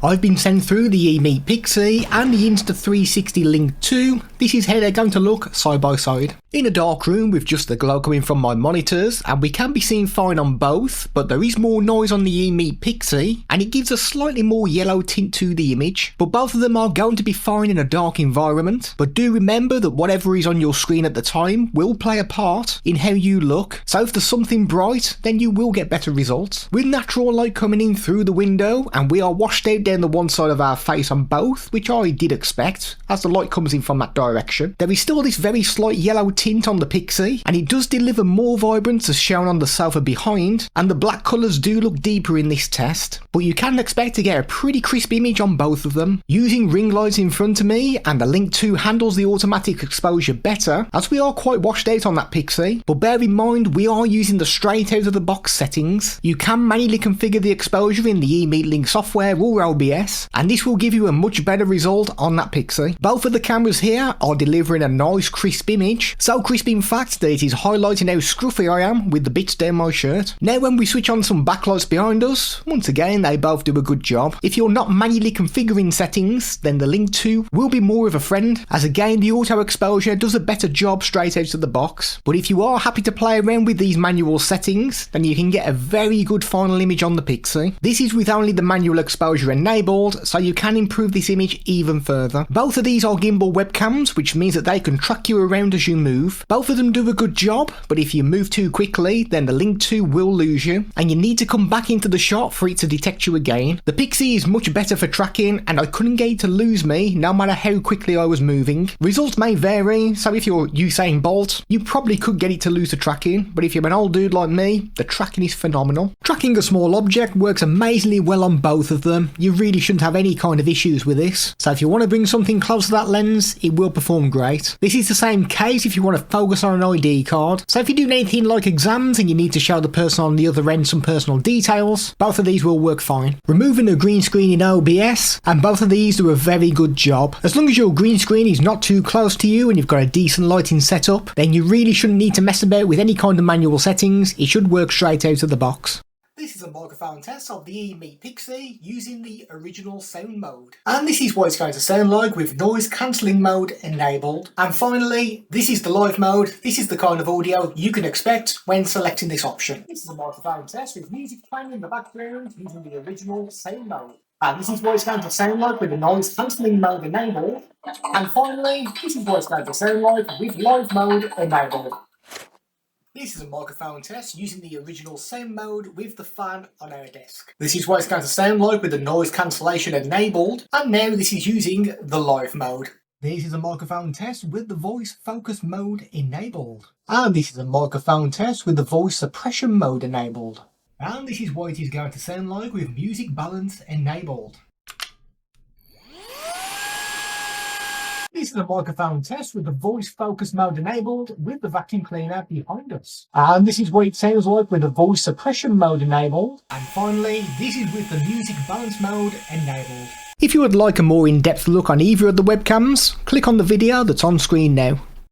I've been sent through the Emeet Pixy and the Insta360 Link 2. This is how they're going to look side by side. In a dark room with just the glow coming from my monitors, and we can be seen fine on both, but there is more noise on the Emeet Pixy and it gives a slightly more yellow tint to the image, but both of them are going to be fine in a dark environment. But do remember that whatever is on your screen at the time will play a part in how you look, so if there's something bright then you will get better results. With natural light coming in through the window and we are washed out down the one side of our face on both, which I did expect as the light comes in from that direction, there is still this very slight yellow tint on the Pixy, and it does deliver more vibrance as shown on the sofa behind, and the black colours do look deeper in this test, but you can expect to get a pretty crisp image on both of them. Using ring lights in front of me, and the Link 2 handles the automatic exposure better as we are quite washed out on that Pixy, but bear in mind we are using the straight out of the box settings. You can manually configure the exposure in the Emeet Link software or OBS, and this will give you a much better result on that Pixy. Both of the cameras here are delivering a nice crisp image, so crisp in fact that it is highlighting how scruffy I am with the bits down my shirt. Now when we switch on some backlights behind us, once again they both do a good job. If you're not manually configuring settings, then the Link 2 will be more of a friend, as again the auto exposure does a better job straight out of the box. But if you are happy to play around with these manual settings, then you can get a very good final image on the Pixy. This is with only the manual exposure enabled, so you can improve this image even further. Both of these are gimbal webcams, which means that they can track you around as you move. Both of them do a good job, but if you move too quickly, then the Link 2 will lose you, and you need to come back into the shot for it to detect you again. The Pixy is much better for tracking, and I couldn't get it to lose me no matter how quickly I was moving. Results may vary, so if you're Usain Bolt, you probably could get it to lose the tracking, but if you're an old dude like me, the tracking is phenomenal. Tracking a small object works amazingly well on both of them. You really shouldn't have any kind of issues with this, so if you want to bring something close to that lens, it will perform great. This is the same case if you want to focus on an ID card, so if you're doing anything like exams and you need to show the person on the other end some personal details, both of these will work fine. Removing a green screen in OBS, and both of these do a very good job. As long as your green screen is not too close to you and you've got a decent lighting setup, then you really shouldn't need to mess about with any kind of manual settings. It should work straight out of the box. This is a microphone test of the Emeet Pixy using the original sound mode. And this is what it's going to sound like with noise cancelling mode enabled. And finally, this is the live mode. This is the kind of audio you can expect when selecting this option. This is a microphone test with music playing in the background using the original sound mode. And this is what it's going to sound like with the noise cancelling mode enabled. And finally, this is what it's going to sound like with live mode enabled. This is a microphone test using the original sound mode with the fan on our desk. This is what it's going to sound like with the noise cancellation enabled, and now this is using the live mode. This is a microphone test with the voice focus mode enabled. And this is a microphone test with the voice suppression mode enabled. And this is what it is going to sound like with music balance enabled. This is a microphone test with the voice focus mode enabled with the vacuum cleaner behind us. And this is what it sounds like with the voice suppression mode enabled. And finally, this is with the music balance mode enabled. If you would like a more in-depth look on either of the webcams, click on the video that's on screen now.